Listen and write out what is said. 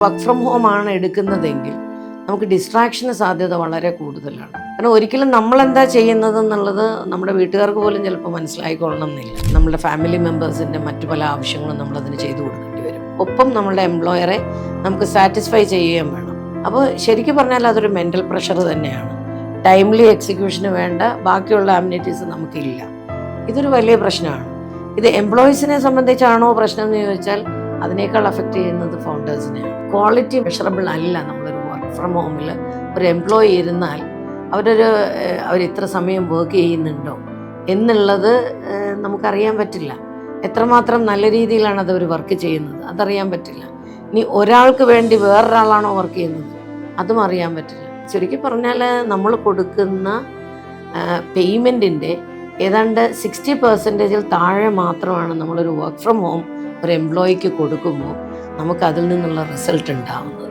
Work from home ആണ് എടുക്കുന്നതെങ്കിൽ നമുക്ക് ഡിസ്ട്രാക്ഷന് സാധ്യത വളരെ കൂടുതലാണ്. കാരണം ഒരിക്കലും നമ്മളെന്താ ചെയ്യുന്നത് എന്നുള്ളത് നമ്മുടെ വീട്ടുകാർക്ക് പോലും ചിലപ്പോൾ മനസ്സിലായിക്കൊള്ളണം എന്നില്ല. നമ്മുടെ ഫാമിലി മെമ്പേഴ്സിൻ്റെ മറ്റു പല ആവശ്യങ്ങളും നമ്മളതിന് ചെയ്തു കൊടുക്കേണ്ടി വരും. ഒപ്പം നമ്മളുടെ എംപ്ലോയറെ നമുക്ക് സാറ്റിസ്ഫൈ ചെയ്യുകയും വേണം. അപ്പോൾ ശരിക്കും പറഞ്ഞാൽ അതൊരു മെൻ്റൽ പ്രഷർ തന്നെയാണ്. ടൈംലി എക്സിക്യൂഷന് വേണ്ട ബാക്കിയുള്ള അമ്യൂണിറ്റീസ് നമുക്കില്ല. ഇതൊരു വലിയ പ്രശ്നമാണ്. ഇത് എംപ്ലോയീസിനെ സംബന്ധിച്ചാണോ പ്രശ്നം എന്ന് ചോദിച്ചാൽ അതിനേക്കാൾ അഫക്റ്റ് ചെയ്യുന്നത് ഫൗണ്ടേഴ്സിനെയാണ്. ക്വാളിറ്റി മെഷറബിൾ അല്ല. നമ്മളൊരു വർക്ക് ഫ്രം ഹോമിൽ ഒരു എംപ്ലോയി ഇരുന്നാൽ അവർ ഇത്ര സമയം വർക്ക് ചെയ്യുന്നുണ്ടോ എന്നുള്ളത് നമുക്കറിയാൻ പറ്റില്ല. എത്രമാത്രം നല്ല രീതിയിലാണ് അതവർ വർക്ക് ചെയ്യുന്നത് അതറിയാൻ പറ്റില്ല. ഇനി ഒരാൾക്ക് വേണ്ടി വേറൊരാളാണോ വർക്ക് ചെയ്യുന്നത് അതും അറിയാൻ പറ്റില്ല. ശരിക്കും പറഞ്ഞാൽ നമ്മൾ കൊടുക്കുന്ന പേയ്മെൻറ്റിൻ്റെ ഏതാണ്ട് 60% താഴെ മാത്രമാണ് നമ്മളൊരു വർക്ക് ഫ്രം ഹോം ഒരു എംപ്ലോയിക്ക് കൊടുക്കുമ്പോൾ നമുക്ക് അതിൽ നിന്നുള്ള റിസൾട്ട് ഉണ്ടാകുന്നത്.